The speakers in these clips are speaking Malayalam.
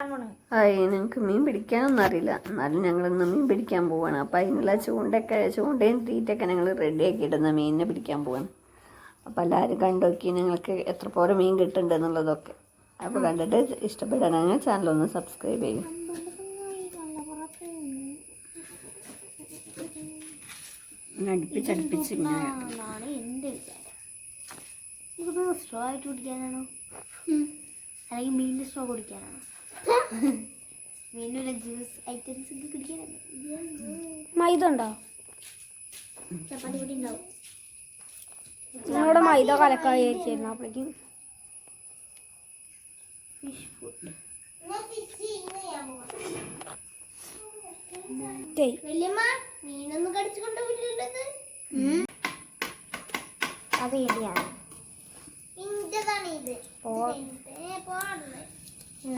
ഹായ്, ഞങ്ങൾക്ക് മീൻ പിടിക്കാനൊന്നും അറിയില്ല. എന്നാലും ഞങ്ങളിന്ന് മീൻ പിടിക്കാൻ പോവാണ്. അപ്പം അതിനുള്ള ചൂണ്ടയും തീറ്റയൊക്കെ ഞങ്ങൾ റെഡിയാക്കി ഇടുന്ന മീനിനെ പിടിക്കാൻ പോവാണ്. അപ്പം എല്ലാവരും കണ്ടോക്കി ഞങ്ങൾക്ക് എത്ര പോലെ മീൻ കിട്ടുന്നുണ്ട് എന്നുള്ളതൊക്കെ. അപ്പോൾ കണ്ടിട്ട് ഇഷ്ടപ്പെടാനാണ് ചാനലൊന്ന് സബ്സ്ക്രൈബ് ചെയ്യും. അടുപ്പിച്ചടുപ്പിച്ച് സ്ട്രോ ആയിട്ട് കുടിക്കാനാണോ അല്ലെങ്കിൽ മീനിൻ്റെ സ്ട്രോ കുടിക്കാനാണോ? മീനിൻ്റെ ജ്യൂസ് ഐറ്റംസ് ഒക്കെ കുടിക്കാനാണ്. മൈദ ഉണ്ടോ? ചപ്പാത്തി പൊടി ഉണ്ടാവും. ഞങ്ങളുടെ മൈദ കലക്കായിരിക്കുന്നു. അപ്പോഴേക്കും ഫിഷ് ഫുഡ് മീനൊന്നും കടിച്ചുകൊണ്ടുപോയില്ലത്. അത് ശരിയാണ്.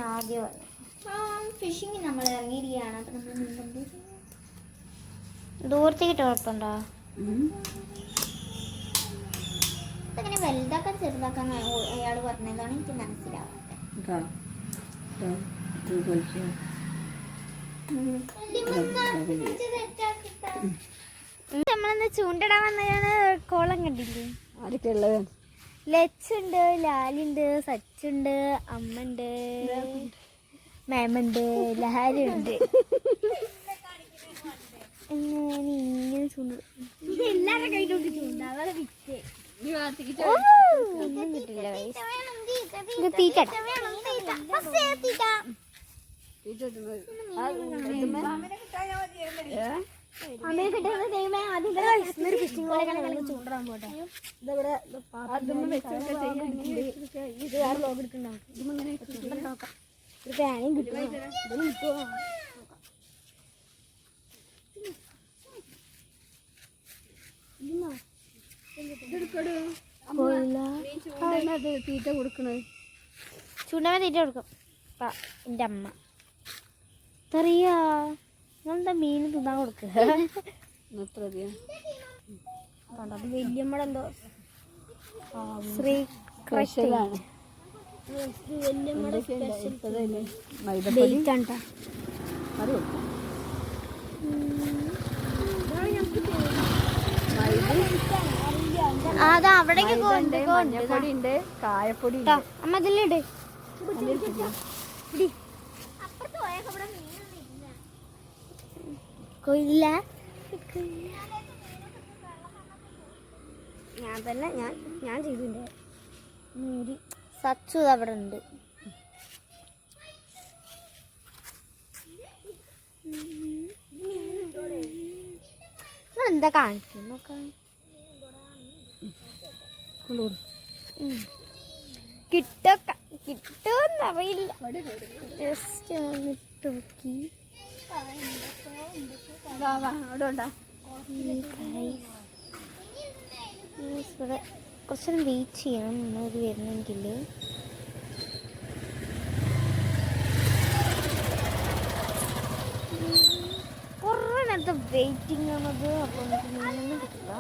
ആദ്യം ഫിഷിങ് നമ്മൾ ഇറങ്ങിയിരിക്കുകയാണ്. അപ്പം നമ്മൾ ദൂരത്തേക്ക് കുഴപ്പമുണ്ടോ? അങ്ങനെ വലുതാക്കാൻ ചെറുതാക്കാൻ അയാൾ പറഞ്ഞതാണ് എനിക്ക് മനസ്സിലാവാത്ത. നമ്മളെന്ന് ചൂണ്ടിടാൻ വന്നതാണ്. കോളം കണ്ടില്ലേ? ആരൊക്കെ ഉള്ളത്? ലച്ചുണ്ട്, ലാലുണ്ട്, സച്ചുണ്ട്, അമ്മണ്ട്, മാമുണ്ട്, ലഹാരുണ്ട്. ഇങ്ങനെ ചൂണ്ട എല്ലാവരുടെ കയ്യിലോട്ട് ചൂണ്ട. അവരെ വിറ്റ് ഒന്നും കിട്ടില്ല. തീറ്റ ചൂണ്ടാൻ പോട്ടെ. ഇത് വേറെ ലോകം എടുക്കണ്ടാവും. ഒരു ഫാനും കിട്ടുമോ? തീറ്റ കൊടുക്കണത് ചൂണ്ടമ തീറ്റ കൊടുക്കും എൻ്റെ അമ്മ. അറിയാ നിങ്ങളെന്താ മീൻ തിന്നാൻ കൊടുക്കുക? അത് വല്യമ്മടെ എന്തോ ശ്രീ സ്പെഷ്യലാണ്. അതാ അവിടേക്ക് മഞ്ഞപ്പൊടി ഉണ്ട്, കായപ്പൊടി ഉണ്ട്. അമ്മ ഇതിലിട്. കൊയില്ല ഞാൻ തന്നെ ഞാൻ ചെയ്തിട്ടുണ്ട്. സച്ചു അവിടെ ഉണ്ട്. എന്താ കാണിക്കും നോക്കാൻ? കിട്ടുമെന്നറിയില്ല. ജസ്റ്റ് നോക്കി കുറച്ചേരം വെയിറ്റ് ചെയ്യണം. മുന്നോട്ട് വരുന്നെങ്കിൽ കുറേ നേരത്തെ വെയിറ്റിംഗ് ആണത്. അപ്പോൾ നമുക്ക് മീനൊന്നും കിട്ടില്ല.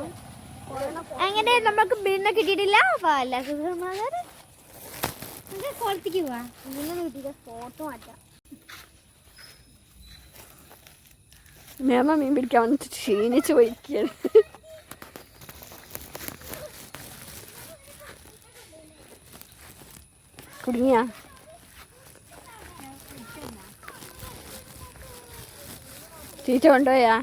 അങ്ങനെ നമുക്ക് മീനിനെ കിട്ടിയിട്ടില്ല. അപ്പോൾ എല്ലാവർക്കും കുളത്തേക്ക് പോവാം. മീനൊന്നും കിട്ടിയില്ല. ഫോട്ടോ മാറ്റാം. മേമ മീൻ പിടിക്കാൻ വന്നിട്ട് ക്ഷീണിച്ച് പോയിരിക്കുകയാണ്. കുടുങ്ങിയ തീറ്റ കൊണ്ടുപോയാ?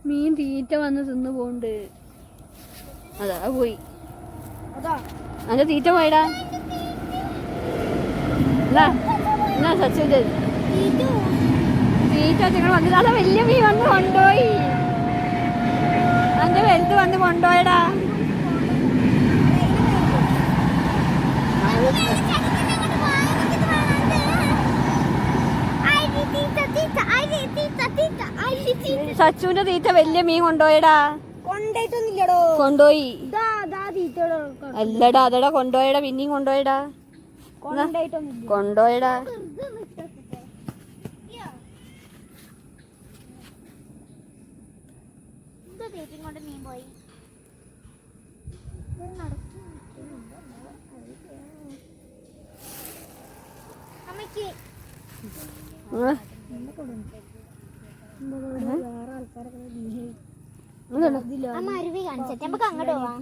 മീൻ തീറ്റ വന്ന് തിന്നു പോണ്ട്. അതാ പോയി. അതിന്റെ തീറ്റ പോയടാ. എന്നാ സച്ചിന്റെ തീറ്റ നിങ്ങൾ വന്നത്. അതാ വലിയ മീൻ വന്ന് കൊണ്ടുപോയി. അതിന്റെ വലുത് വന്ന് കൊണ്ടുപോയടാ. സച്ചുവിന്റെ തീറ്റ വലിയ മീൻ കൊണ്ടുപോയടാ. കൊണ്ടുപോയി. അല്ലടാ അതടാ കൊണ്ടുപോയടാ. പിന്നെയും കൊണ്ടുപോയടാ. കൊണ്ടുപോയടാ. മീൻ പോയി. അരുവി കാണിച്ചിട്ട് നമുക്ക് അങ്ങോട്ട് പോവാം.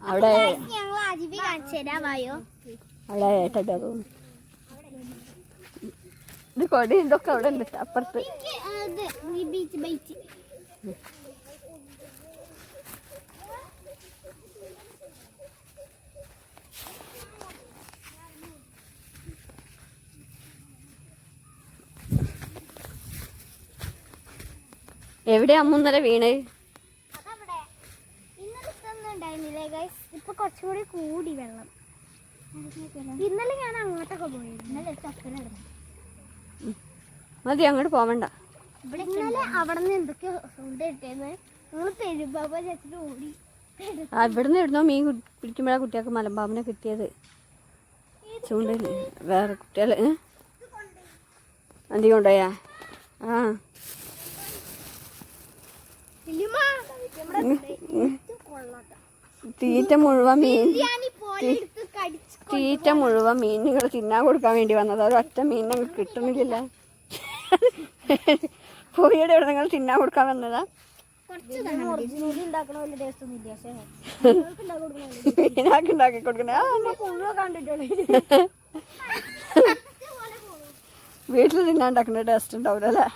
അവിടെ ഞങ്ങൾ അരുവി കാണിച്ചു തരാമായോ? അവിടെ ഏട്ടൻ്റെ തോന്നുന്നു. ഇത് കൊടി ഇതൊക്കെ അവിടെ ഉണ്ട് അപ്പുറത്ത്. എവിടെ അമ്മൂന്നര വീണ്? ഇപ്പൊ കുറച്ചുകൂടി കൂടി വെള്ളം. ഇന്നലെ ഞാൻ അങ്ങോട്ടൊക്കെ പോയി. ഇന്നലെ മതി, അങ്ങോട്ട് പോവണ്ട. ഇന്നലെ അവിടെ നിന്ന് എന്തൊക്കെയോ സൗണ്ട് കിട്ടിയെന്ന് ഞങ്ങൾ പെരുമ്പാമ്പ ചേച്ചിട്ട് ഓടി. ഇവിടുന്ന് ഇടുന്നോ മീൻ പിടിക്കുമ്പോഴാണ് കുട്ടികൾക്ക് മലമ്പാമ്പിനെ കിട്ടിയത്. ചൂണ്ടല് വേറെ കുട്ടികൾ അധികം കൊണ്ടുപോയാ? ആ തീറ്റ മുഴുവൻ മീനുകൾ തിന്നാൻ കൊടുക്കാൻ വേണ്ടി വന്നത്. ഒരൊറ്റ മീൻ ഞങ്ങൾക്ക് കിട്ടുന്നില്ല. പോയുടെ ഇവിടെ നിങ്ങൾ തിന്നാൻ കൊടുക്കാൻ വന്നതാ? മീനാക്കി ഉണ്ടാക്കി കൊടുക്കണേ. വീട്ടിൽ തിന്നാൻ ഉണ്ടാക്കുന്ന ടേസ്റ്റ് ഉണ്ടാവില്ല അല്ലേ?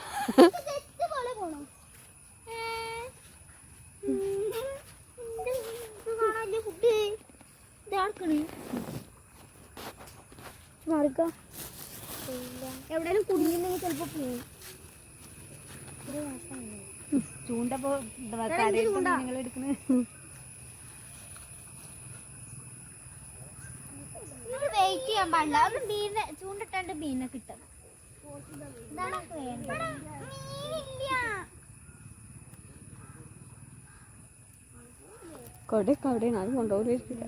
എവിടെയും കുടുങ്ങിണ്ടെങ്കിൽ ചിലപ്പോ പോകും. ചൂണ്ടപ്പോ നിങ്ങൾ എടുക്കണ വെയിറ്റ് ചെയ്യാൻ പാടില്ല. ഒന്ന് മീനെ ചൂണ്ടിട്ടാണ്ട് മീനെ കിട്ടണം. കൊടയൊക്കെ അവിടെയാണ്. അത് കൊണ്ടുപോകില്ല.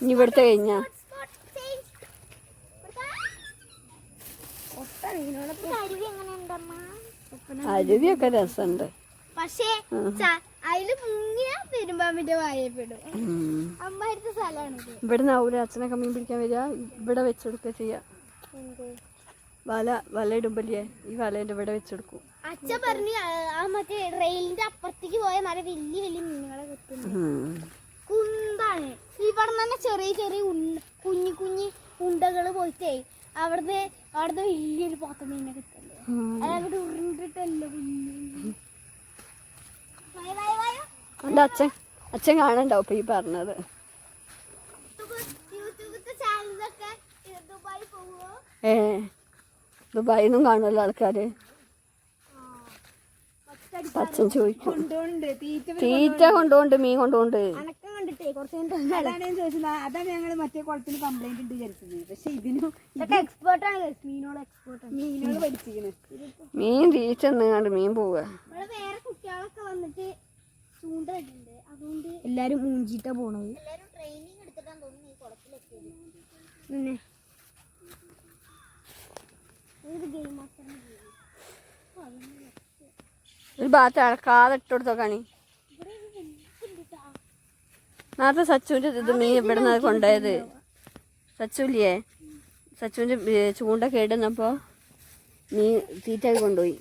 ഇനി ഇവിടുത്തെ കഴിഞ്ഞാ അരുവിയൊക്കെ രസമുണ്ട്. പക്ഷേ അതില് മുങ്ങിയ പെരുമ്പാമ്പിന്റെ വായപ്പെടും. അമ്മായിരത്തെ സ്ഥലമാണ്. ഇവിടുന്ന് ആവൂല അച്ഛനൊക്കെ മീൻ പിടിക്കാൻ വരിക. ഇവിടെ വെച്ചെടുക്കുക ചെയ്യാ. വല ഇടുമ്പല്ലേ ഈ വലേന്റെ ഇവിടെ വെച്ചെടുക്കും. അച്ഛൻ പറഞ്ഞു ആ മറ്റേ റെയിലിന്റെ അപ്പുറത്തേക്ക് പോയ മര വലിയ വലിയ മീനുകളെ കിട്ടുന്നു. കുന്താണ്. ഇവിടെ തന്നെ ചെറിയ ചെറിയ കുഞ്ഞു കുഞ്ഞു ഉണ്ടകള് പോയിട്ടേ അവിടുന്ന് വലിയൊരു പോത്ത മീനെ കിട്ടല്ലോ. അതവിടെ ഉരുണ്ടിട്ടല്ലോ. എന്റെ അച്ഛൻ കാണണ്ടാവും ഇപ്പൊ ഈ പറഞ്ഞത്. ദുബായിന്നും കാണുമല്ലോ ആൾക്കാര്. അച്ഛൻ ചോദിക്കും തീറ്റ കൊണ്ടുപോണ്ട് മീൻ കൊണ്ടുപോണ്ട്. അതാണ് ഞങ്ങൾ മറ്റേ കുളത്തിന് കംപ്ലൈന്റ് ഉണ്ട് വിചാരിച്ചത്. പക്ഷെ ഇതിനും മീനുകൾ പഠിച്ചിരിക്കണ്. മീൻ തീറ്റ കണ്ട് മീൻ പോവുക. വേറെ കുട്ടികളൊക്കെ വന്നിട്ട് ചൂണ്ടുണ്ട്. അതുകൊണ്ട് എല്ലാരും മൂഞ്ചിട്ടാ പോണത്. എല്ലാരും ട്രെയിനിങ് എടുത്തിട്ടാണ് തോന്നുന്നു ഈ കുളത്തിലെത്തിയത്. ഒരു ഭാഗത്ത് ഇളക്കാതെ ഇട്ടുകൊടുത്തോക്കാണി. നേരത്തെ സച്ചുവിൻ്റെ ഇത് മീൻ ഇവിടെ നിന്ന് കൊണ്ടുപോയത്. സച്ചുല്ലേ, സച്ചുവിൻ്റെ ചൂണ്ട കേടുന്നപ്പോൾ മീൻ തീറ്റ കൊണ്ടുപോയി.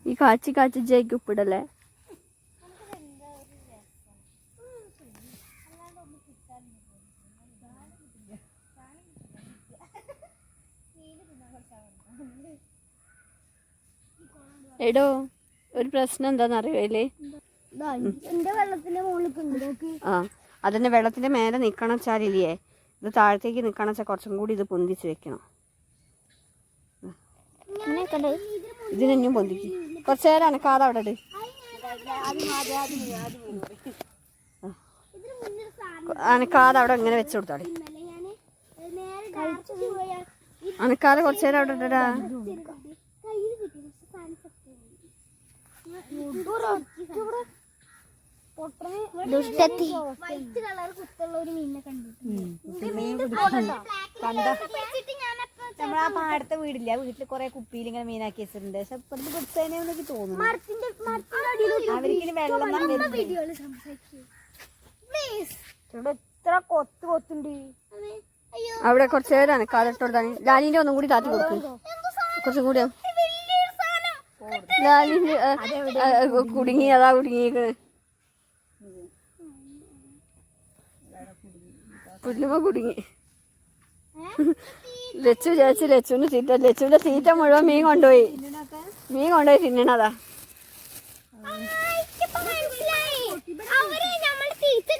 ഈ കാച്ചി ജയിക്ക് ഉപ്പിടല്ലേ? എടോ ഒരു പ്രശ്നം എന്താണെന്നറിയില്ലേ? ആ അതിൻ്റെ വെള്ളത്തിൻ്റെ മേലെ നിൽക്കണം വെച്ചാലില്ലേ, ഇത് താഴത്തേക്ക് നിൽക്കണം വെച്ചാൽ കുറച്ചും കൂടി ഇത് പൊന്തിച്ച് വെക്കണം. ഇതിനും പൊന്തിക്ക് കുറച്ച് നേരം അനക്കാതെ അവിടെ ഇട്. അനക്കാതെ അവിടെ ഇങ്ങനെ വെച്ച് കൊടുത്താളി. അനക്കാതെ കുറച്ച് നേരം അവിടെ ഇട്ടടാ. ദുഷ്ടത്തി വൈറ്റ് കളർ കുത്തുള്ള ഒരു മീനിനെ നമ്മളാ പാടത്തെ വീടില്ല, വീട്ടിൽ കൊറേ കുപ്പിയിൽ ഇങ്ങനെ മീനാക്കി വെച്ചിട്ടുണ്ട്. പക്ഷെ ഇപ്പഴത്തെ പിടിച്ചതിനെ എനിക്ക് തോന്നുന്നു അവർക്കിനി വെള്ളം ഇത്ര കൊത്തുണ്ട്. അവിടെ കുറച്ച് നേരമാണ് കാലത്തോടാണ്. ലാലിന്റെ ഒന്നും കൂടി താത്തി കൊടുക്കും, കുറച്ചും കൂടിയോ. ലാലിന്റെ കുടുങ്ങി, അതാ കുടുങ്ങിയേക്കണ്. പുല്ലുമ്പോ കുടുങ്ങി. ലച്ചു ചേച്ചി ലച്ചുവിന്റെ തീറ്റ മുഴുവൻ മീൻ കൊണ്ടുപോയി തിന്നണതാ.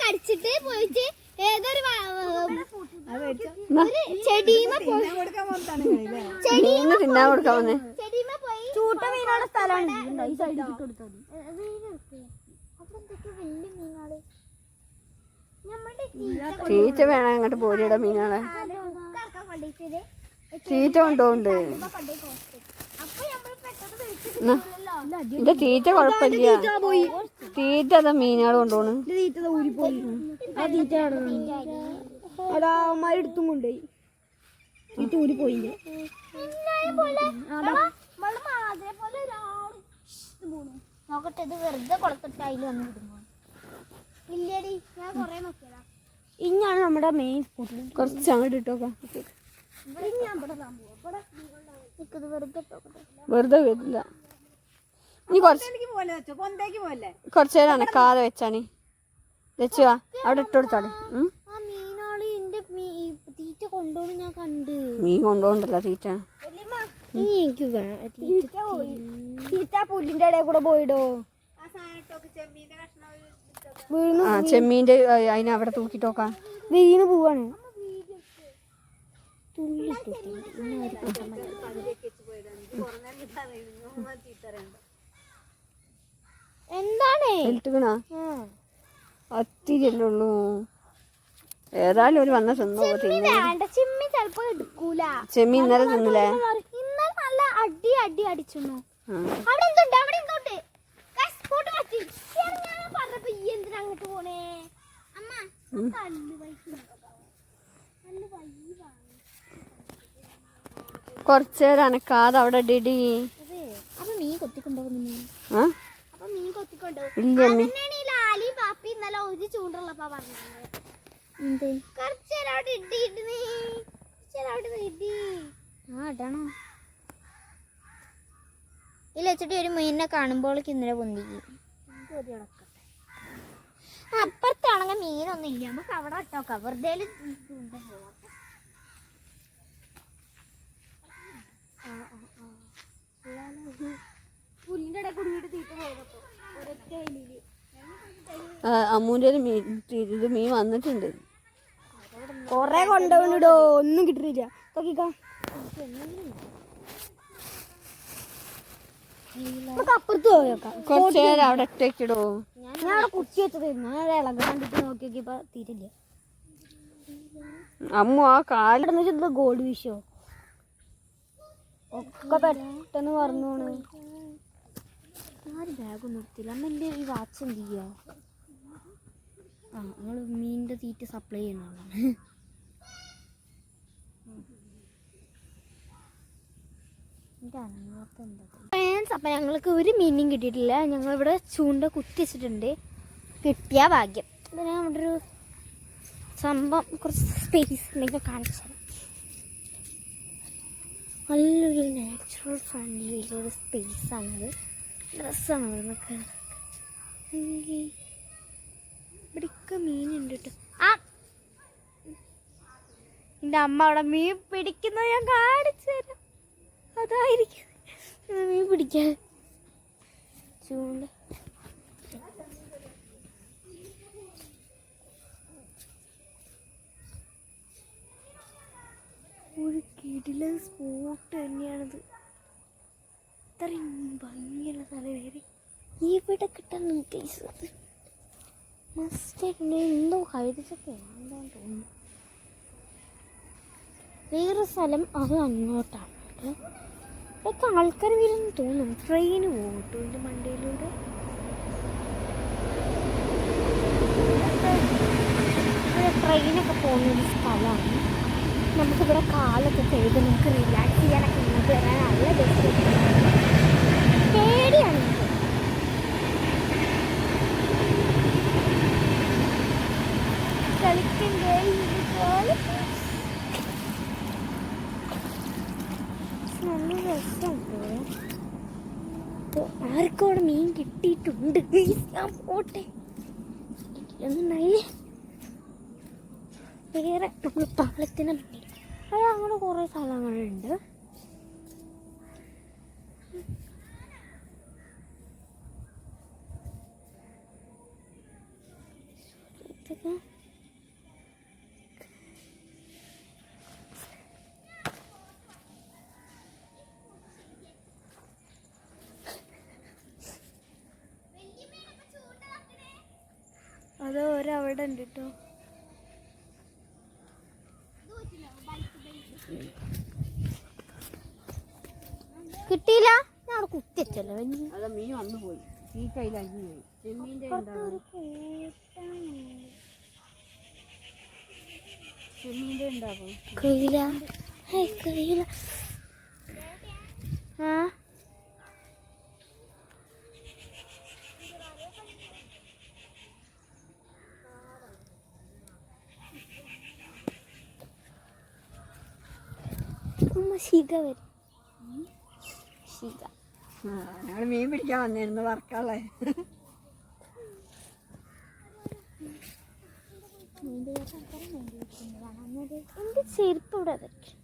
കടിച്ചിട്ട് പോയിട്ട് ഏതൊരു മീന് തിന്നാൻ കൊടുക്കാൻ വന്നേ. ചൂട്ട മീനുടെ സ്ഥലമാണ്. തീറ്റ വേണം അങ്ങോട്ട് പോരിയുടെ മീനാളെ. തീറ്റ കൊണ്ടുപോണ്ട്. എന്റെ തീറ്റ കൊഴപ്പില്ല. തീറ്റ അതാ മീനുകൾ കൊണ്ടുപോണ്. എടുത്തും കൊണ്ടുപോയി തീറ്റ ഊരിപ്പോയി. നോക്കട്ടെ, ഇത് വെറുതെ കൊളത്തിട്ട് അതിൽ വന്ന് വിടുമ്പോ ഇല്ലടി. ഞാൻ കൊറേ നോക്കിയതാ. ഇങ്ങാണ് നമ്മുടെ മെയിൻ സ്പോട്ടിൽ. കുറച്ച് അങ്ങോട്ട് ഇട്ടോക്കാം. വെറുതെ വരില്ല. നീ കുറച്ച് നേരം അനക്കാതെ വെച്ചാണി. വെച്ചുവാ അവിടെ ഇട്ടുകൊടുത്താട്. തീറ്റ കൊണ്ടുപോകും ഞാൻ കണ്ട്. മീൻ കൊണ്ടുപോകണ്ടല്ലോ തീറ്റ. തീറ്റ പുല്ലിന്റെ ഇടയിൽ കൂടെ പോയിടോ. ആ ചെമ്മീന്റെ അതിനെ അവിടെ തൂക്കിട്ടോക്കാം. വീണ് പോവാണ്. എന്താണ് അത്തിരിയല്ലുള്ളൂ. ഏതായാലും ഒരു വന്ന തിന്നോ. ചെമ്മീൻ ചെലപ്പോ എടുക്കൂല. ചെമ്മീൻ ഇന്നലെ തിന്നില്ലേ? ഇന്നലെ നല്ല അടി അടിച്ചു. അവിടെ എന്തുണ്ട്? അവിടെ എന്തുണ്ട്? പറഞ്ഞപ്പോ ഈ എന്തിനാ അങ്ങോട്ട് പോണേ? അമ്മ കൊറച്ചേരം അനക്കാതെ അവിടെ ഇടി. അപ്പൊ മീൻ കൊത്തിക്കൊണ്ടുപോകുന്നു. അപ്പൊ മീൻ കൊത്തിക്കൊണ്ടുപോകും. ലാലി പാപ്പി ഇന്നലെ ഒരു ചൂണ്ടുള്ളപ്പാ പറഞ്ഞത്. കുറച്ചേരം അവിടെ ഇടണോ? ഇല്ല വെച്ചിട്ട് ഒരു മീനിനെ കാണുമ്പോൾ ഇന്നലെ പൊന്തിക്കും. അപ്പുറത്താണെങ്കിൽ മീനൊന്നും ഇല്ല. നമുക്ക് അവിടെ ഇട്ടോക്കാം. വെറുതെ പുല്ലിന്റെ ഇടയിൽ കുടുങ്ങിട്ട് തീറ്റ പോയതപ്പോ ഒരൊറ്റ വലിയില് അമ്മൂന്റെ ഒരു ഇത് മീൻ വന്നിട്ടുണ്ട്. കൊറേ കൊണ്ടുപോയിടോ, ഒന്നും കിട്ടില്ല. അപ്പുറത്ത് പോയേക്കാം. കുറച്ചേരം അവിടെ ഇട്ടേക്കിടോ. ഞാൻ അവിടെ കുത്തി വെച്ചതായിരുന്നു. ഞാൻ ഇളക കണ്ടിട്ട് നോക്കിയപ്പോ തീരില്ല. അമ്മു ആ കാലിടന്ന് ഗോൾഡ് വിഷോ ഒക്കെ പെട്ടെന്ന് പറഞ്ഞു. ആരും ബാഗൊന്നും എടുത്തില്ല. അമ്മ എൻ്റെ ഈ വാച്ച് എന്ത് ചെയ്യാ? നമ്മൾ മീനിൻ്റെ തീറ്റ സപ്ലൈ ചെയ്യുന്ന ആളാണ്. അപ്പം ഞങ്ങൾക്ക് ഒരു മീനും കിട്ടിയിട്ടില്ല. ഞങ്ങളിവിടെ ചൂണ്ട കുത്തി വെച്ചിട്ടുണ്ട്. കിട്ടിയ ഭാഗ്യം. പിന്നെ നമ്മുടെ ഒരു സംഭവം കുറച്ച് സ്പേസ് ഉണ്ടെങ്കിൽ കാണിച്ചു തരാം. നല്ലൊരു നാച്ചുറൽ ഫ്രണ്ട്ലി ഒരു സ്പേസാണത്. ഡ്രസ്സാണ് നമുക്ക്. ഇവിടെയൊക്കെ മീനുണ്ട് കേട്ടോ. ആ എൻ്റെ അമ്മ അവിടെ മീൻ പിടിക്കുന്നത് ഞാൻ കാണിച്ചു തരാം. അതായിരിക്കും മീൻ പിടിക്കാൻ ചൂണ്ട. ഒരു കിടിലൻ സ്പോട്ട് തന്നെയാണിത്. ഇത്രയും ഭംഗിയുള്ള സ്ഥലം ഇവിടെ കിട്ടാൻ കേസ് മസ്റ്റായിട്ടുണ്ട്. എന്തോ ഹൈദച്ചൊക്കെ എന്താന്ന് തോന്നുന്നു. വേറെ സ്ഥലം അത് അങ്ങോട്ടാണ്. ഇതൊക്കെ ആൾക്കാർ വരുമെന്ന് തോന്നുന്നു. ട്രെയിന് പോകട്ടോ ഇതിൻ്റെ മണ്ടയിലൂടെ. ട്രെയിനൊക്കെ പോകുന്ന ഒരു സ്ഥലമാണ്. നമുക്കിവിടെ കാലൊക്കെ കഴുകി നമുക്ക് റിലാക്സ് ചെയ്യാനൊക്കെ ഇങ്ങോട്ട് വരാൻ നല്ല ബെസ്റ്റ്. പേടിയാണ് എനിക്ക്. കളിക്കണ്ടേ നല്ല രസമുണ്ട്. ആർക്കും അവിടെ മീൻ കിട്ടിയിട്ടുണ്ട്. ഞാൻ പോട്ടെ. വേറെ നമ്മൾ പാലത്തിന് മുന്നിൽ അത് അങ്ങനെ കുറേ സ്ഥലങ്ങളുണ്ട്. ഇതൊക്കെ അത് ഒരവിടെ ഉണ്ട് കേട്ടോ. കിട്ടിയില്ല. ഞാൻ അവിടെ കുത്തിച്ചല്ലോ. അതാ മീൻ വന്നു പോയി. ഈ കയ്യിലഞ്ഞു പോയി. ചെമ്മീൻ്റെ ഉണ്ടാവും. ചെമ്മീൻ്റെ ഉണ്ടാവും. കയ്യില കയ്യില. ആ ശിഖ വരും. ശിഖ ഞങ്ങൾ മീൻ പിടിക്കാൻ വന്നിരുന്നു വർക്കാളെ. എന്റെ ചെരുപ്പ് ഇവിടെ വെക്കും.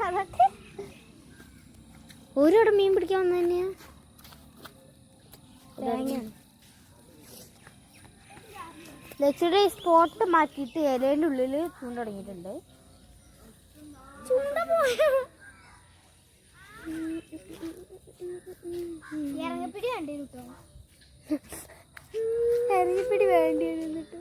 അതൊക്കെ ഓരോടെ മീൻ പിടിക്കാൻ വന്ന തന്നെയാ. ലക്ഷ്യയുടെ സ്പോട്ട് മാറ്റിയിട്ട് ഇലേൻ്റെ ഉള്ളിൽ ചൂണ്ട തുടങ്ങിയിട്ടുണ്ട്. ഇറങ്ങപ്പിടി വേണ്ടി കേട്ടോ. ഇറങ്ങിപ്പിടി വേണ്ടി വന്നിട്ട്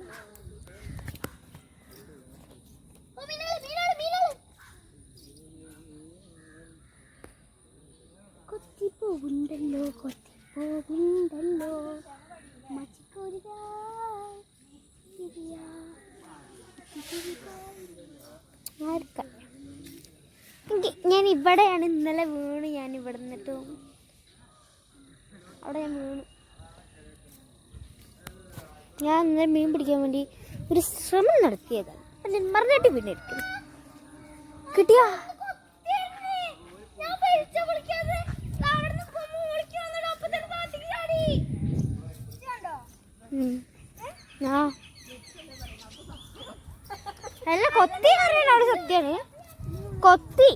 കൊത്തിപ്പോകുണ്ടല്ലോ കൊത്തിപ്പോകുണ്ടല്ലോ ഞാൻ ഇവിടെയാണ് ഇന്നലെ വീണ്. ഞാൻ ഇവിടെ നിന്നിട്ട് അവിടെ ഞാൻ വീണു. ഞാൻ ഇന്നലെ മീൻ പിടിക്കാൻ വേണ്ടി ഒരു ശ്രമം നടത്തിയതാണ്. ഞാൻ മറിഞ്ഞിട്ട് പിന്നെ എടുക്കുന്നു. കിട്ടിയാ അല്ല കൊത്തി അറിയണ അവിടെ സത്യാണ്. കൊത്തി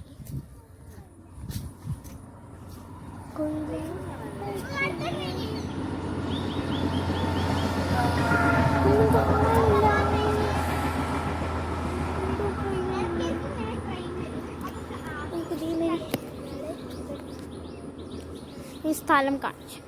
ഈ സ്ഥലം കാണിച്ചു.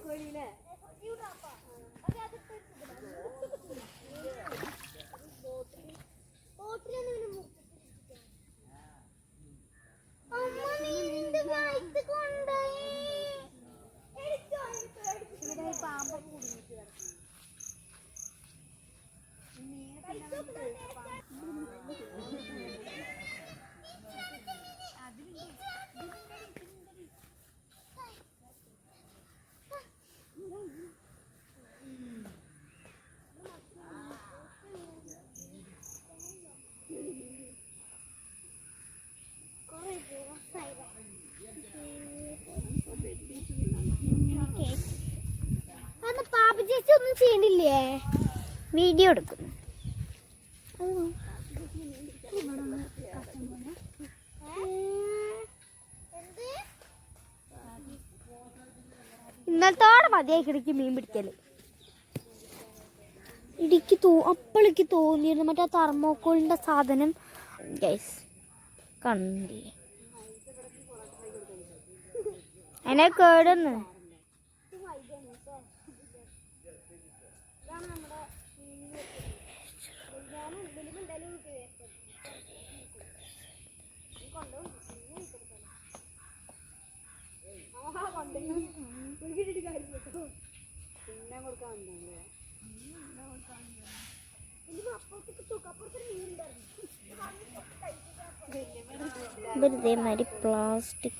കോഴിയിലെ എടുക്കണില്ലേ? വീഡിയോ എടുക്കും. ഇന്നലത്തോടെ മതിയായി കിടക്കി മീൻ പിടിക്കല്. അപ്പോഴേക്ക് തോന്നിയിരുന്നു മറ്റേ തെർമോക്കോളിന്റെ സാധനം ഗൈസ് കണ്ടില്ലേ, അതിനെ കേടുന്ന്. ഇതേമാതിരി പ്ലാസ്റ്റിക്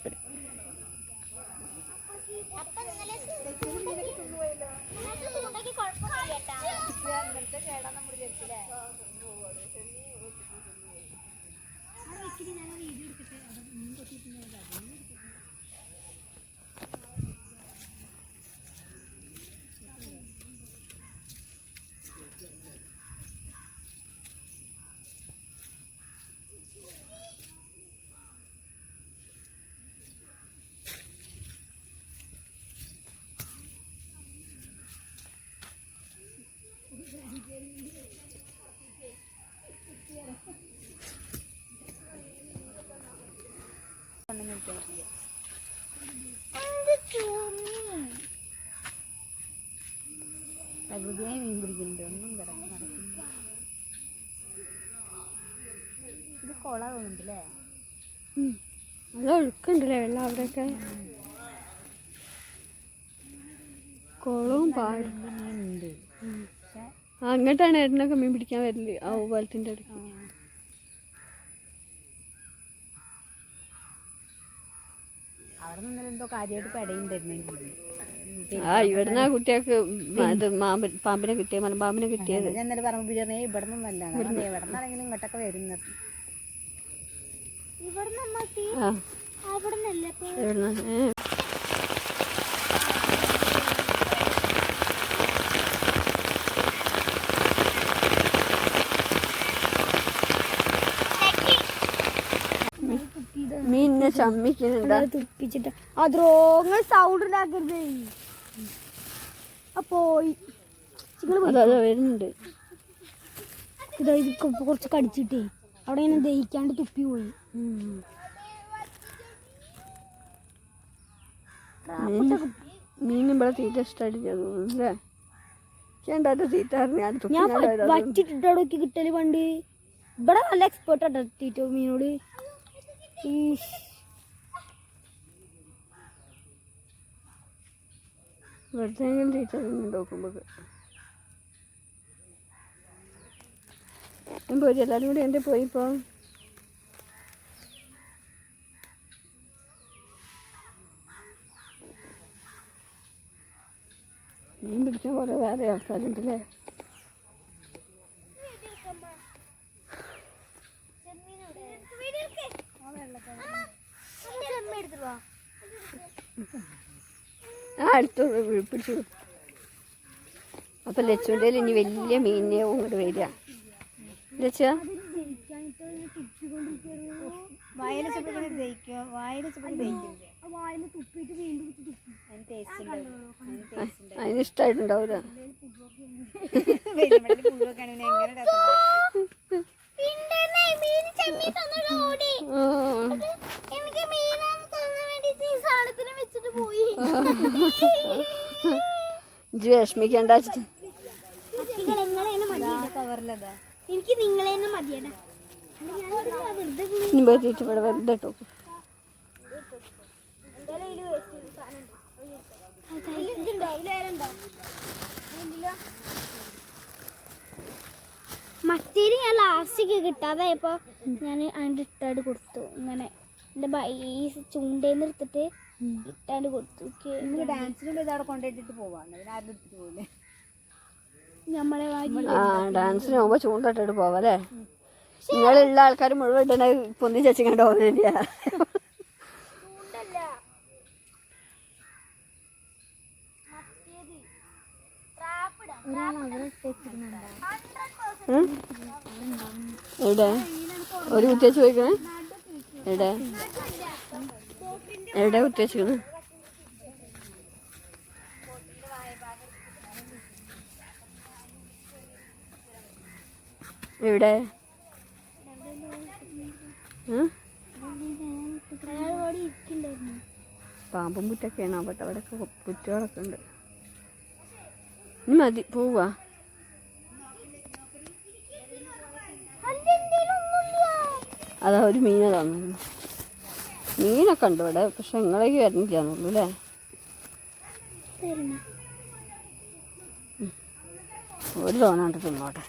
പ്രകൃതിയായി മീൻ പിടിക്കുന്നുണ്ട്. ഒന്നും നടക്കുന്നില്ല. ഇത് കൊള തോന്നുന്നുണ്ടല്ലേ? നല്ല ഒഴുക്കുണ്ടല്ലേ വെള്ളം അവിടെയൊക്കെ. കുളവും പാടും മീനുണ്ട്. അങ്ങോട്ടാണ് ഏട്ടനൊക്കെ മീൻ പിടിക്കാൻ വരല്. ആ പാലത്തിൻ്റെ അടുത്ത്. അവിടെ നിന്ന് എന്തോ കാര്യമായിട്ട് പടയുണ്ടായിരുന്നു. ഇവിടുന്ന് ആ കുട്ടികൾക്ക് പാമ്പിനെ കിട്ടിയ മലമ്പാമ്പിനെ കിട്ടിയത്. ഞാൻ ഇന്നലെ പറഞ്ഞു പറഞ്ഞേ ഇവിടെ നിന്നല്ല, ഇവിടെ നിന്നാണെങ്കിലും ഇങ്ങോട്ടൊക്കെ വരുന്നത്. മീനിനെ ചമ്മിക്കുന്നുണ്ടാ തുപ്പിച്ചിട്ട് അദ്രോങ്ങൾ സൗണ്ട് ഉണ്ടാക്കരുത്. പോയി വരുന്നുണ്ട്. ഇതായത് കുറച്ച് കടിച്ചിട്ടേ അവിടെ ഇങ്ങനെ ദഹിക്കാണ്ട് തുപ്പി പോയി. മീൻ ഇവിടെ തീറ്റ ഇഷ്ടമായിട്ട് തോന്നുന്നല്ലേ? തീറ്റ ഞാൻ വച്ചിട്ടിട്ടോടൊക്കെ കിട്ടല് പണ്ട്. ഇവിടെ നല്ല എക്സ്പേർട്ട് ആട്ടോ തീറ്റ മീനോട്. വെറുതെ തീറ്റ നോക്കുമ്പോ പോയി. എല്ലാവരും കൂടി എൻ്റെ പോയിപ്പോ മീൻ പിടിക്കാൻ കുറേ വേറെ ആൾക്കാരുണ്ടല്ലേ? അടുത്ത് പിടിച്ചു. അപ്പൊ ലച്ചുൻ്റെ ഇനി വലിയ മീനിനെ ഇങ്ങോട്ട് വരിക. ലച്ച അതിന് ഇഷ്ടമായിട്ടുണ്ടാവൂല. ഇജ്ജ് വിഷമിക്കണ്ട. എനിക്ക് നിങ്ങളെ മതിയടാ. ഇനി വെറുതെ വെറുതെ കേട്ടോ. മറ്റേത് ഞാൻ ലാസ്റ്റൊക്കെ കിട്ടാതായപ്പോ ഞാൻ അതിൻ്റെ ഇട്ടാണ്ട് കൊടുത്തു. ഇങ്ങനെ എൻ്റെ ഈ ചൂണ്ടേന്ന് എടുത്തിട്ട് ഇട്ടാണ്ട് കൊടുത്തു. ഡാൻസിനുള്ള ഇത് അവിടെ കൊണ്ടുപോയിട്ട് പോവാണ്. ആരും എടുത്തിട്ട് പോകില്ലേ? ഡാൻസിന് പോകുമ്പോ ചൂണ്ടിട്ടിട്ട് പോവാല്ലേ? നിങ്ങളുള്ള ആൾക്കാർ മുഴുവൻ ഇടണ പൊന്തി ചച്ചിങ്ങാണ്ട് പോകുന്നില്ല. ഒരാൾ അവിടെ വെച്ചിരുന്നുണ്ടാവും. എവിടെ ഒരു കുത്തിവെച്ച് പോയിക്കണേ? എവിടെ എവിടെ കുത്തിവെച്ചിരിക്കണേ? എവിടെ? പാമ്പും പുറ്റൊക്കെയാണ് അവിടെ. അവിടെയൊക്കെ പുറ്റുകളൊക്കെ ഉണ്ട്. ഇനി മതി, പോവാ. അതാ ഒരു മീനെ തന്നു. മീനൊക്കെ ഉണ്ട് ഇവിടെ, പക്ഷെ നിങ്ങളേക്ക് വരുന്നില്ലാന്നുള്ളൂ അല്ലേ? ഒരു തോന്നാണ്ട് തിന്നോട്ടെ.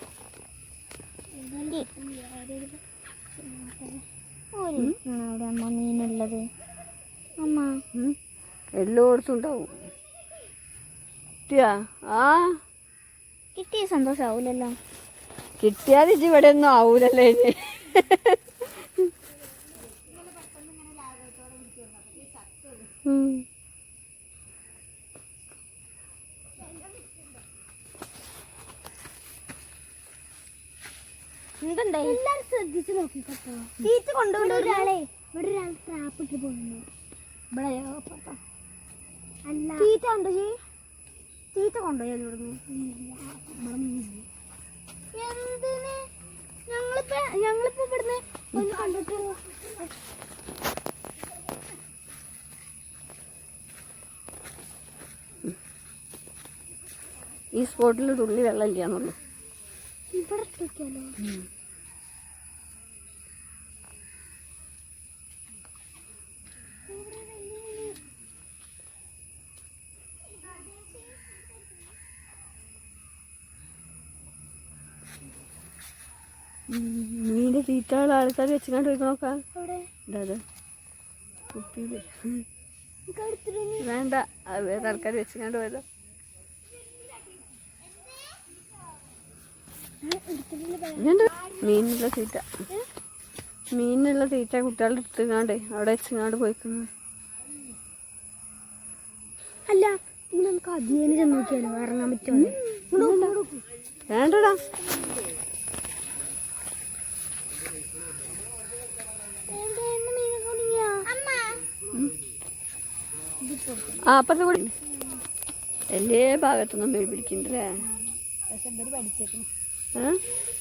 അവിടെ അമ്മ മീനുള്ളത്. അമ്മ എല്ലായിടത്തും ഉണ്ടാവും. കിട്ടിയാ? ആ കിട്ടിയ സന്തോഷാവൂലല്ലോ. കിട്ടിയാൽ ഇജ്ജ് ഇവിടെ ഒന്നും ആവൂലല്ലേ ഇനി. എല്ലാരും ശ്രദ്ധിച്ചു നോക്കിക്കോട്ടോ. തീറ്റ കൊണ്ടുപോകുന്ന ഒരാളെ ഇവിടെ ഒരാൾ ട്രാപ്പ് ഇട്ട് പോകുന്നു. അല്ല തീറ്റ ഉണ്ടോ? തീറ്റ കൊണ്ടുപോയി ഇവിടുന്ന്. എന്തിന്? ഞങ്ങളിപ്പോ ഇവിടുന്ന് ഒന്ന് കണ്ടിട്ട് ഈ സ്പോട്ടിൽ തുള്ളി വെള്ളം ഇല്ലാന്നുള്ളൂ. ഇവിടെ ഇട്ടേക്കാലോ. മീൻ്റെ തീറ്റകൾ ആൾക്കാർ വെച്ചിങ്ങാണ്ട് പോയി നോക്കാം. അവിടെ ഇതാ കുപ്പിയില് എടുത്തിട്ട് വേണ്ട, അത് വേറെ ആൾക്കാർ വെച്ചിങ്ങാണ്ട് പോയതാ. മീനുള്ള തീറ്റ, മീനുള്ള തീറ്റ കുട്ടികളുടെ എടുത്തുങ്ങാണ്ട് അവിടെ വെച്ചിങ്ങാണ്ട് പോയിക്കുന്നു. അല്ല ഇനി നമുക്ക് അധികം ചെന്ന് നോക്കിയാലോ, ഇറങ്ങാൻ പറ്റുമോ? വേണ്ടടാ, ആ അപ്പുറത്തെ കൂടി എല്ലാ ഭാഗത്തുനിന്നും മീൻ പിടിക്കുന്നുണ്ടല്ലേ? പക്ഷെ ഇവര് പഠിച്ചേക്കണം,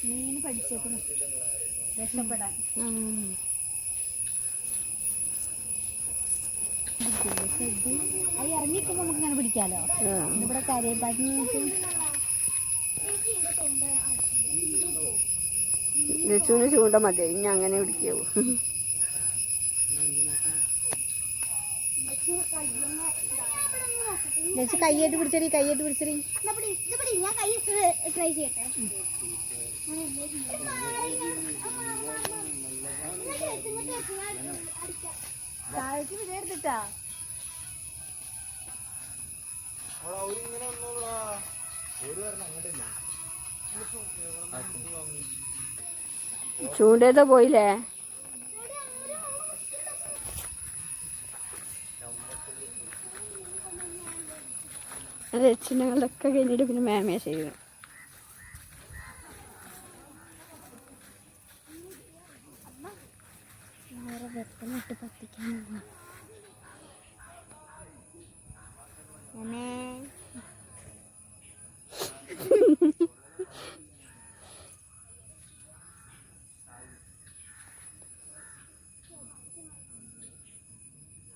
മീൻ പഠിച്ചേക്കണം രക്ഷപ്പെടാൻ. അത് ഇറങ്ങിക്കുമ്പോ നമുക്ക് ഇങ്ങനെ പിടിക്കാലോ. ഇവിടെ കരയപ്പാക്കി ലച്ചുവിന് ചൂണ്ട മതി, ഇനി അങ്ങനെ പിടിക്കാവൂ. കയ്യായിട്ട് പിടിച്ചടി, കയ്യായിട്ട് പിടിച്ചടി. ഞാൻ കൈ ട്രൈ ചെയ്യട്ടെ. താഴേക്ക് വിടരുത്തിട്ടാ. ചൂണ്ടേത പോയില്ലേ? രചനകളൊക്കെ കഴിഞ്ഞിട്ട് പിന്നെ മാമയെ ചെയ്യണം. വെപ്പനിട്ട് പത്തിക്കാൻ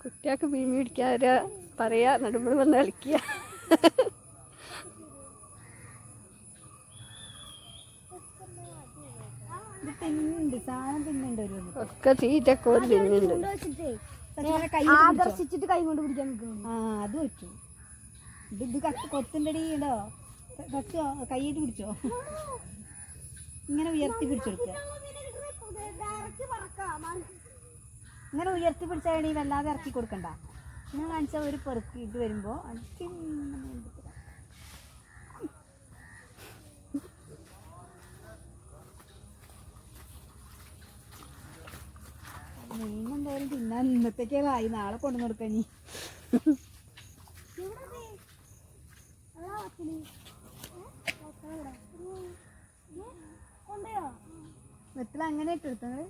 കുട്ടികൾക്ക് മീൻ പിടിക്കാതെ പറയാ, നടുമ്പോൾ വന്ന് കളിക്കുക. ഒക്കെ തീറ്റൊക്കെ ഒരു തിന്നുണ്ട്. ആകർഷിച്ചിട്ട് കൈ കൊണ്ട് പിടിക്കാൻ അത് പറ്റൂ. ഇത് കൊത്തുണ്ടടി ഇടോ, പറ്റോ? കൈയിട്ട് പിടിച്ചോ, ഇങ്ങനെ ഉയർത്തി പിടിച്ചെടുക്കുക. ഇങ്ങനെ ഉയർത്തി പിടിച്ചാൽ ഈ വല്ലാതെ ഇറക്കി കൊടുക്കണ്ട. ഞാൻ കാണിച്ചാൽ ഒരു പെറുക്കിയിട്ട് വരുമ്പോൾ മീനെന്തായാലും തിന്നാൻ ഇന്നത്തേക്കായി, നാളെ കൊണ്ടു കൊടുക്കണി. വെത്തല അങ്ങനെ ഇട്ടെടുത്തത്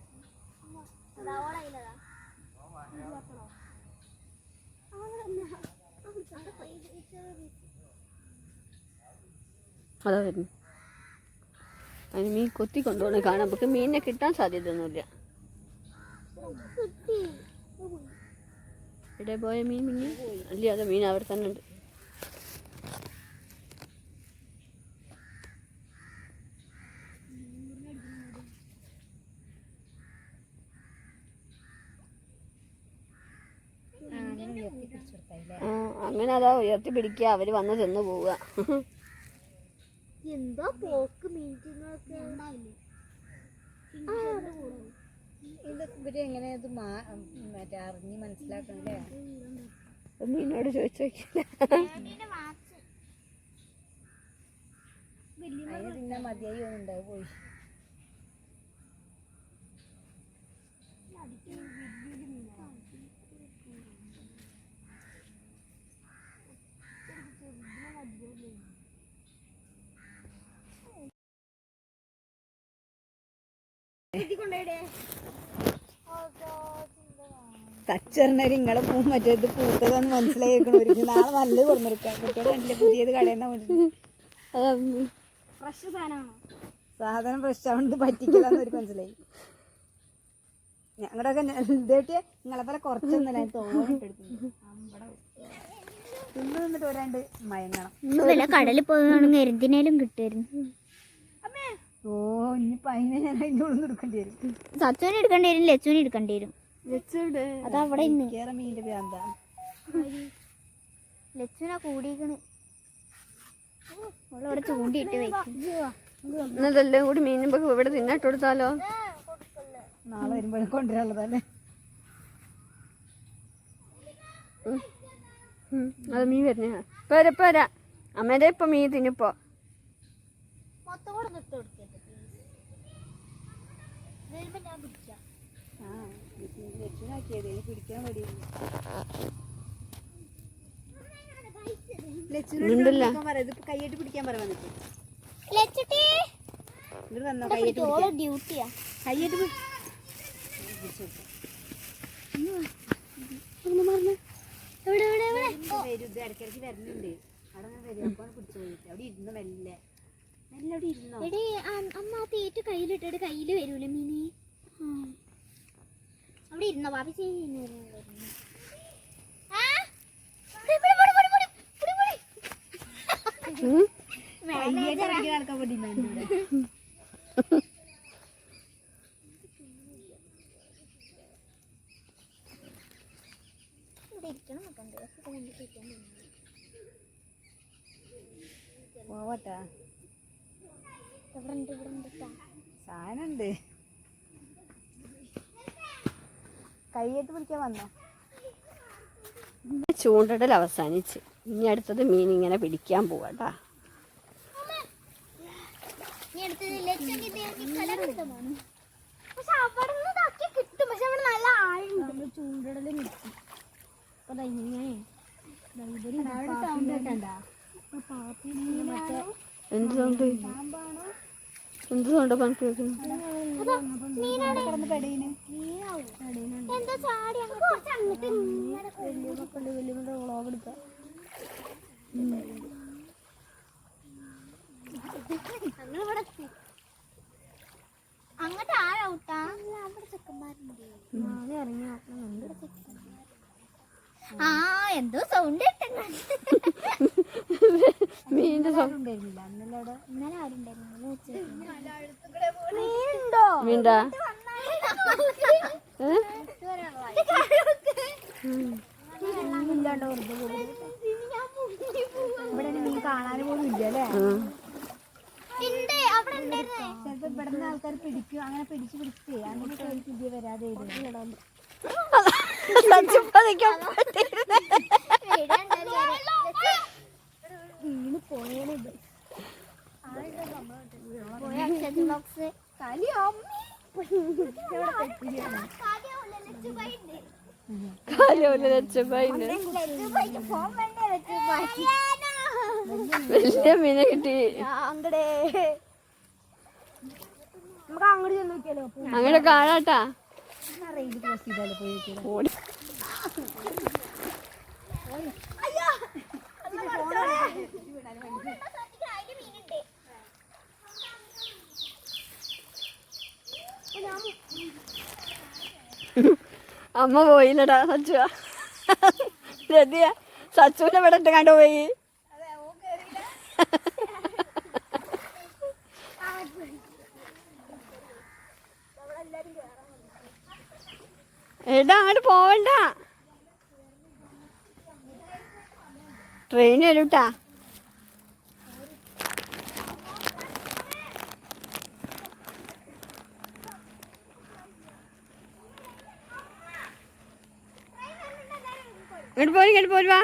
അതാ വരുന്നു. അതിന് മീൻ കൊത്തി കൊണ്ടുപോകണ കാണാൻ, നമുക്ക് മീനിനെ കിട്ടാൻ സാധ്യതയൊന്നുമില്ല. ഇവിടെ പോയ മീൻ പിന്നെ അല്ലേ, അത് മീൻ അവിടെ തന്നെ ഉണ്ട്. അങ്ങനെ അതാ ഉയർത്തി പിടിക്കുക, അവര് വന്ന് ചെന്ന് പോവുക. എന്താ പോക്ക് മീൻ ഇവര് എങ്ങനെ ഇത് മറ്റേ അറിഞ്ഞ് മനസ്സിലാക്കണ്ടേ? മീനോട് ചോദിച്ചു നോക്കിയില്ല. അതിന് പിന്നെ മതിയായി ഉണ്ടാവും പോയി. തച്ചറിഞ്ഞാൽ ഇങ്ങളെ പൂ മറ്റേത് പൂത്തതെന്ന് മനസ്സിലായിരിക്കണം. നാളെ നല്ലത് കൊടുന്നെടുക്കാം. കുട്ടിയോട് കണ്ടില്ല പുതിയത് കടയിൽ ഫ്രഷ് സാധനമാണോ? സാധനം ഫ്രഷ് ആവുന്നത് പറ്റിക്കില്ലെന്നൊരു മനസ്സിലായി. ഞങ്ങളുടെയൊക്കെ ഇതേട്ട് നിങ്ങളെ പോലെ കുറച്ചൊന്നുമല്ല തോന്നിട്ടെടുക്കുന്നു. തിന്ന് നിന്നിട്ട് വരാണ്ട് മയങ്ങണം. കടലിൽ പോവുകയാണെങ്കിൽ എന്തിനേലും കിട്ടുമായിരുന്നു. ഓ ഇനിയിപ്പോ അതിനെ ഞാൻ അതിൻ്റെ ഉള്ളിൽ എടുക്കേണ്ടി വരും. സച്ചുവിനെ എടുക്കേണ്ടി വരും, ലച്ചുവിനെ എടുക്കേണ്ടി വരും. അതവിടെ മീൻ്റെ ഭ്രാന്താ. ലച്ചുവിനാ കൂടിയിരിക്കണ്. അവളവിടെ ചൂണ്ടിയിട്ട് വയ്ക്കും. എന്നതെല്ലാം കൂടി മീനുമ്പോ ഇവിടെ തിന്നിട്ട് കൊടുത്താലോ? നാളെ വരുമ്പോഴും കൊണ്ടുവരാനുള്ളതല്ലേ. അത് മീൻ വരുന്ന പോരാ പോരാ അമ്മേടെ ഇപ്പൊ മീൻ തിന്നിപ്പോ. മൊത്തം കൂടെ നിട്ട് കൊടുക്കരുത്. ഞാൻ പിടിക്കാം. പിടിക്കാൻ കൈയിട്ട് പിടിക്കാൻ പറയാൻ ഡ്യൂട്ടിയാ. കൈയിട്ട് ഇടയ്ക്കിടയ്ക്ക് വരുന്നുണ്ട്. അവിടെ വരും. അപ്പോൾ പിടിച്ചു പോയിട്ട് അവിടെ ഇരുന്ന് മെല്ലെ മെല്ലെ അവിടെ ഇരുന്നോ. എടീ അമ്മ ആ തീറ്റ് കയ്യിലിട്ടിട്ട് കയ്യില് വരൂല മീനി. അവിടെ ഇരുന്നോ ബാബി ചെയ്യുന്നു. നടക്കാൻ വേണ്ടി പോവട്ടാ. സാധനമുണ്ട്. കൈയിട്ട് പിടിക്കാൻ വന്നോ? ചൂണ്ടിടൽ അവസാനിച്ച് ഇനി അടുത്തത് മീൻ ഇങ്ങനെ പിടിക്കാൻ പോവാട്ടാ. ചൂണ്ടിടല് എന്ത് സൗണ്ട് പണിക്ക് വെക്കുന്നു? അങ്ങോട്ട് ആരാട്ടാ? അവിടെ ചെക്കന്മാരുണ്ട്. ആ എന്തോ സൗണ്ട് മീനിന്റെ സൗണ്ട് ഇന്നലെ ആരുണ്ടായിരുന്നു? മീൻടാ ഇവിടെ മീൻ കാണാൻ പോലും ഇല്ല അല്ലേ? ചിലപ്പോ ഇവിടുന്ന് ആൾക്കാർ പിടിക്കും. അങ്ങനെ പിടിച്ച് അങ്ങനത്തെ ഒരു പുതിയ വരാതെ വലിയ മീനെ കിട്ടി. അങ്ങടെ നമുക്ക് അങ്ങോട്ട് ചെന്ന് നോക്കിയാലോ? അങ്ങനെ കാണാട്ടാ. റെയിൽ ക്രോസ് ചെയ്താലോ പോയി ഓടി. അമ്മ പോയില്ലടാ സച്ചു. രതിയ സച്ചുവിനെ ഇവിടെ ഇട്ട് കണ്ടുപോയി. എടാ അങ്ങോട്ട് പോവണ്ട, ട്രെയിൻ വരൂട്ടാ. ഇങ്ങോട്ട് പോരുവാ.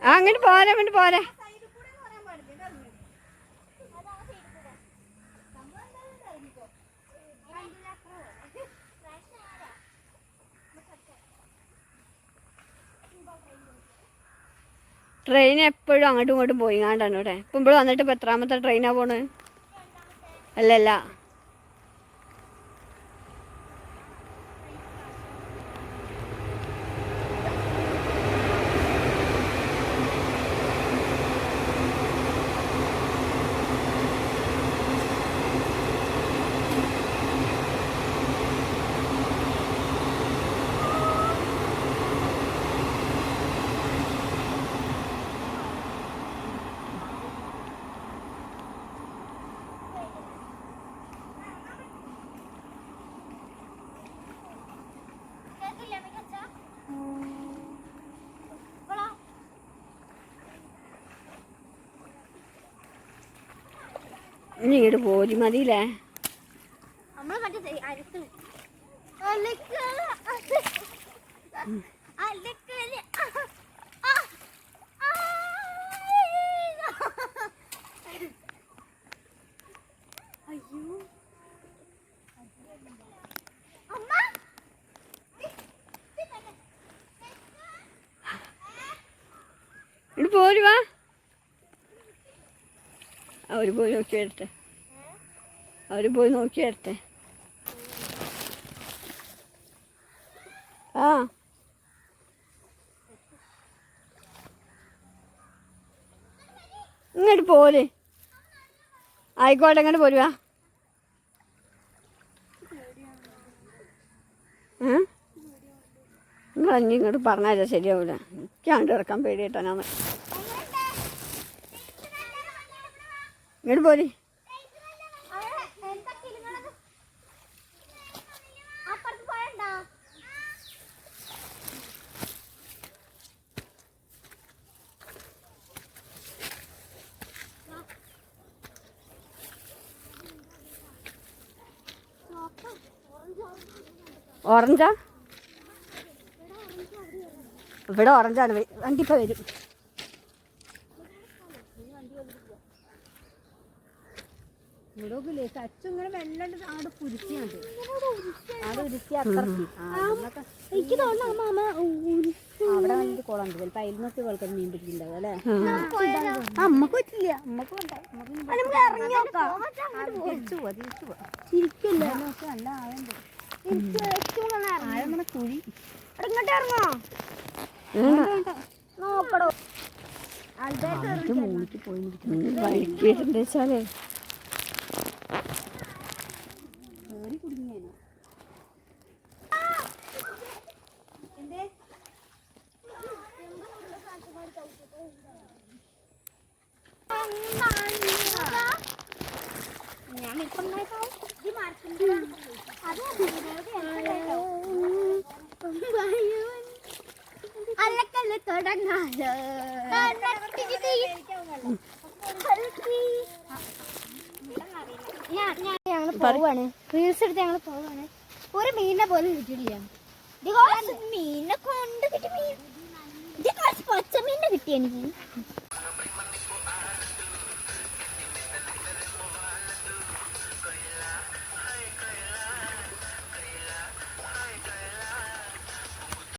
ആ അങ്ങോട്ട് പോരാ, അങ്ങോട്ട് പോരാ. ട്രെയിൻ എപ്പോഴും അങ്ങോട്ടും ഇങ്ങോട്ടും പോയി കാണ്ടാണ് ഇവിടെ. ഇപ്പം ഇവിടെ വന്നിട്ട് ഇപ്പം എത്രാമത്തെ ട്രെയിനാണ് പോണ്? അല്ലല്ല, ഇനി ഇങ്ങോട്ട് പോരി മതിയില്ലേ? നമ്മള് മറ്റേ അടുത്ത് ഇങ്ങോട്ട് പോരുവാ. അവർ പോയി നോക്കി വരട്ടെ, അവർ പോയി നോക്കി വരട്ടെ. ആ ഇങ്ങോട്ട് പോര്. ആയിക്കോട്ടെ, ഇങ്ങോട്ട് പോരുവാ. നിങ്ങൾ അഞ്ഞി ഇങ്ങോട്ട് പറഞ്ഞാൽ ശരിയാവില്ല. എനിക്കാണ്ട് ഇറക്കാൻ പേടിയിട്ടാണ്. ഇങ്ങോട്ട് പോര്. ഓറഞ്ചാ? ഇവിടെ ഓറഞ്ചാണ്. വണ്ടി ഇപ്പം വരും. ഇവിടെ അച്ഛങ്ങനെ വെള്ളം ആട് കുരിശിയുണ്ട്. ആട് കുരിശി അപ്പുറത്ത് എനിക്ക് തോന്നുന്നു അവിടെ വലിയ കുളം ഉണ്ട്. ചിലപ്പോൾ അയൽമൊക്കെ വെള്ളം മീൻ പിടിക്കുന്നുണ്ടാവും അല്ലേ? അമ്മക്ക് പറ്റില്ല, അമ്മക്ക് തിരിച്ചു പോവാ, തിരിച്ചു പോവാ. ചിരിക്കില്ല. നല്ല ആഴുണ്ട്. ആഴങ്ങനെ കുഴി. ഇങ്ങോട്ട് ഇറങ്ങോ? നോക്കടോ. മൂളിക്ക് പോയി വഴിക്കേണ്ടെന്ന് വെച്ചാലേ കുടുങ്ങിയാണ്. അല്ലക്കല്ല് തുടങ്ങാലോ. ഞങ്ങൾ പോവാണ്, റീൽസ് എടുത്ത് ഞങ്ങൾ പോവാണ്. ഒരു മീനിനെ പോലും കിട്ടിയില്ല. മീനെ കൊണ്ട് കിട്ടി. മീൻ പച്ച മീനിനെ കിട്ടി എനിക്ക്.